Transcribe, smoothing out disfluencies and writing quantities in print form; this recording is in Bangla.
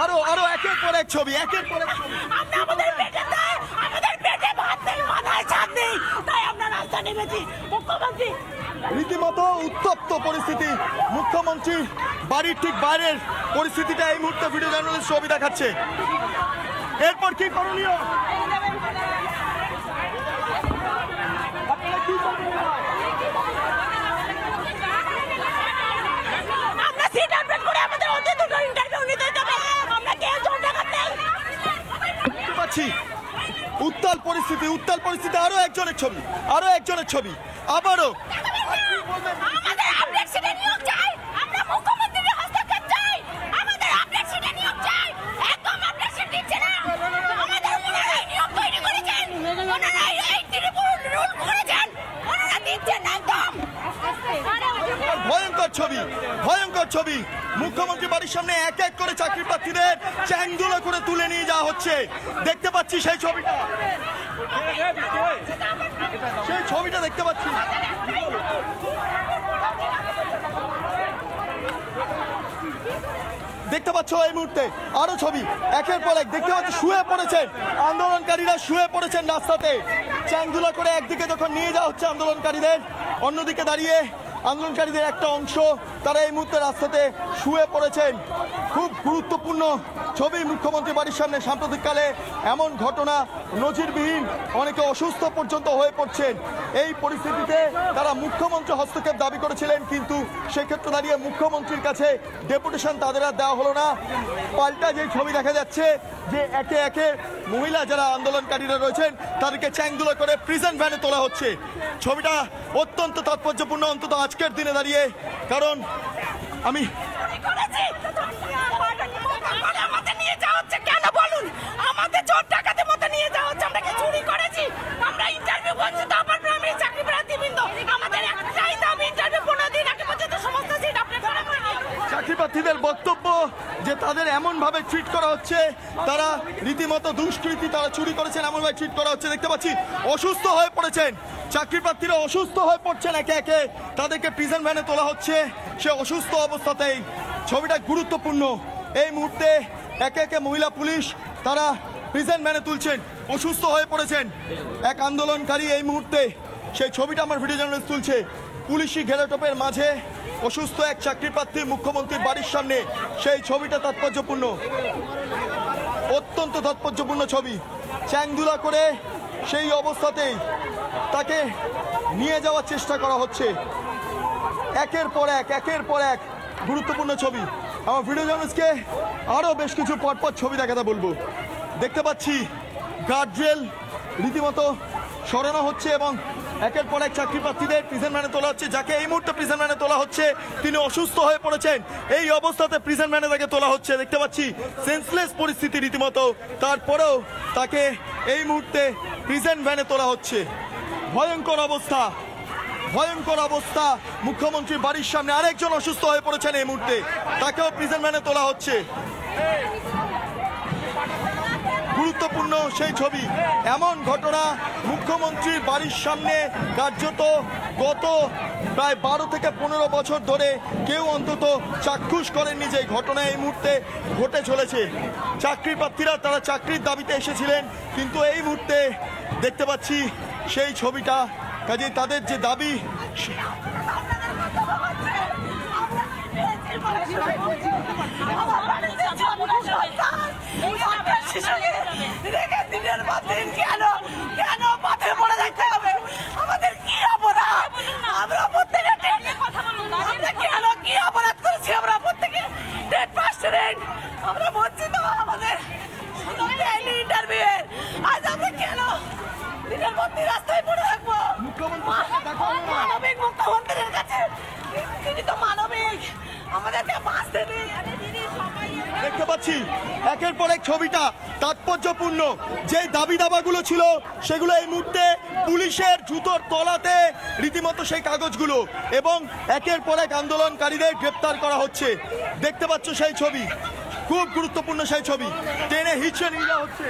আরো আরো একের পর এক ছবি, একের পর এক ছবি। আমাদের পেটে ভাত নেই, মাথায় ছাদ নেই, তাই আমরা রাস্তা নেমেছি। মুখ্যমন্ত্রী রীতিমতো উত্তপ্ত পরিস্থিতি, মুখ্যমন্ত্রী বাড়ির ঠিক বাইরের পরিস্থিতিটা এই মুহূর্তে ভিডিও জার্নালিস্ট ছবি দেখাচ্ছে। এরপর কি করণীয়? আমরা সিট আপডেট করে আমাদের অতি দ্রুত ইন্টারভিউ নিতে হবে। আমরা কেউ জোর দেখাতে নেই। দেখতে পাচ্ছি উত্তাল পরিস্থিতি, উত্তাল পরিস্থিতি। আরো একজনের ছবি, আরো একজনের ছবি, আবারও। আমাদের আপডেট সিটে নিয়োগ চাই, আমরা মুখ্যমন্ত্রীর হস্তক্ষেপ চাই, আমাদের আপডেট সিটে নিয়োগ চাই। একদম আপডেট সিট দিচ্ছে না। আমাদের ওনারাই নিয়োগ তৈরি করেছেন, ওনারাই এই ত্রিপুর রুল করেছেন, ওনারা দিচ্ছেন না একদম। ভয়ঙ্কর ছবি, ভয়ঙ্কর ছবি। মুখ্যমন্ত্রী বাড়ির সামনে এক এক করে চাকরি প্রার্থীদের চ্যাংদোলা করে তুলে নিয়ে যাওয়া হচ্ছে। দেখতে পাচ্ছি সেই ছবিটা, সেই ছবিটা দেখতে পাচ্ছি। দেখতে পাচ্ছ এই মুহূর্তে আরো ছবি, একের পর এক। দেখতে পাচ্ছি শুয়ে পড়েছেন আন্দোলনকারীরা, শুয়ে পড়েছেন রাস্তাতে। চ্যাংদোলা করে একদিকে যখন নিয়ে যাওয়া হচ্ছে আন্দোলনকারীদের, অন্যদিকে দাঁড়িয়ে আন্দোলনকারীদের একটা অংশ তারা এই মুহূর্তে রাস্তাতে শুয়ে পড়েছেন। খুব গুরুত্বপূর্ণ ছবি মুখ্যমন্ত্রী বাড়ির সামনে। সাম্প্রতিককালে এমন ঘটনা নজিরবিহীন, অনেকে অসুস্থ পর্যন্ত হয়ে পড়ছেন। এই পরিস্থিতিতে তারা মুখ্যমন্ত্রী হস্তক্ষেপ দাবি করেছিলেন, কিন্তু সেক্ষেত্রে দাঁড়িয়ে মুখ্যমন্ত্রীর কাছে ডেপুটেশন তাদের আর দেওয়া হলো না। পাল্টা যে ছবি দেখা যাচ্ছে যে একে একে মহিলা যারা আন্দোলনকারীরা রয়েছেন তাদেরকে চ্যাংদোলা করে প্রিজন ভ্যানে তোলা হচ্ছে। ছবিটা অত্যন্ত তাৎপর্যপূর্ণ, অন্তত আজকের দিনে দাঁড়িয়ে। কারণ আমি আমাদের নিয়ে যাওয়া হচ্ছে কেন বলুন? আমাদের চোর ডাকাতের মতো নিয়ে যাওয়া হচ্ছে। আমরা কি চুরি করেছি? আমরা ইন্টারভিউ বঞ্চিত হবার পর আমরা চাকরি প্রার্থীবৃন্দ, আমাদের একটাই দাবি, ইন্টারভিউ 15 দিন আগে পর্যন্ত সমস্ত সিট আপডেট করা হয়নি। চাকরি প্রার্থীদের বক্তব্য যে তাদের এমন ভাবে ট্রিট করা হচ্ছে, তারা রীতিমতো দুষ্কৃতী, তারা চুরি করেছেন এমন ভাবে ট্রিট করা হচ্ছে। দেখতে পাচ্ছি অসুস্থ হয়ে পড়েছেন চাকরি প্রার্থীরা, অসুস্থ হয়ে পড়ছেন একে একে, তাদেরকে প্রিজন ভ্যানে তোলা হচ্ছে সে অসুস্থ অবস্থাতেই। ছবিটা গুরুত্বপূর্ণ। এই মুহূর্তে একে একে মহিলা পুলিশ তারা প্রিজন ভ্যানে তুলছেন, অসুস্থ হয়ে পড়েছেন এক আন্দোলনকারী। এই মুহূর্তে সেই ছবিটা আমার ভিডিও জার্নালিস্ট তুলছে। পুলিশি ঘেরাটোপের মাঝে অসুস্থ এক চাকরি প্রার্থী মুখ্যমন্ত্রীর বাড়ির সামনে, সেই ছবিটা তাৎপর্যপূর্ণ, অত্যন্ত তাৎপর্যপূর্ণ ছবি। চ্যাংদোলা করে সেই অবস্থাতেই তাকে নিয়ে যাওয়ার চেষ্টা করা হচ্ছে। একের পর এক, একের পর এক গুরুত্বপূর্ণ ছবি। আমার ভিডিও জার্নালিস্টকে আরও বেশ কিছু পরপর ছবি দেখাতে বলবো। দেখতে পাচ্ছি গার্ডরেল রীতিমতো সরানো হচ্ছে এবং একের পর এক চাকরি প্রার্থীদের প্রিজন ভ্যানে তোলা হচ্ছে। যাকে এই মুহূর্তে প্রিজন ভ্যানে তোলা হচ্ছে তিনি অসুস্থ হয়ে পড়েছেন, এই অবস্থাতে প্রিজন ভ্যানে তাকে তোলা হচ্ছে। দেখতে পাচ্ছি সেন্সলেস পরিস্থিতি রীতিমতো, তারপরেও তাকে এই মুহূর্তে প্রিজন ভ্যানে তোলা হচ্ছে। ভয়ঙ্কর অবস্থা, ভয়ঙ্কর অবস্থা। মুখ্যমন্ত্রীর বাড়ির সামনে আরেকজন অসুস্থ হয়ে পড়েছেন এই মুহূর্তে, তাকেও প্রিজন ভ্যানে তোলা হচ্ছে। গুরুত্বপূর্ণ সেই ছবি। এমন ঘটনা মুখ্যমন্ত্রীর বাড়ির সামনে কার্যত গত প্রায় 12 থেকে 15 বছর ধরে কেউ অন্তত চাক্ষুষ করেননি যে ঘটনা এই মুহূর্তে ঘটে চলেছে। চাকরি প্রার্থীরা তারা চাকরির দাবিতে এসেছিলেন, কিন্তু এই মুহূর্তে দেখতে পাচ্ছি সেই ছবিটা। কাজে তাদের যে দাবি আমাদের কি অপরাধ? আমরা প্রত্যেকে কি অপরাধ করেছি? আমরা প্রত্যেকে ডেট পাস স্টুডেন্ট, আমরা বঞ্চিত আমাদের ইন্টারভিউ। আজ আমরা কেন দিনের মধ্যে রাস্তায় পড়ে থাকবো? মানবিক মুখ্যমন্ত্রীর কাছে, তিনি তো মানবিক, আমাদেরকে বাঁচতে দিন। দেখতে পাচ্ছি একের পর এক ছবিটা তাৎপর্যপূর্ণ। যে দাবি দাবাগুলো ছিল সেগুলো এই মুহূর্তে পুলিশের জুতোর তলাতে রীতিমতো সেই কাগজগুলো, এবং একের পর এক আন্দোলনকারীদের গ্রেপ্তার করা হচ্ছে। দেখতে পাচ্ছ সেই ছবি, খুব গুরুত্বপূর্ণ সেই ছবি। ট্রেনে হিচড়ে নিয়ে যাওয়া হচ্ছে।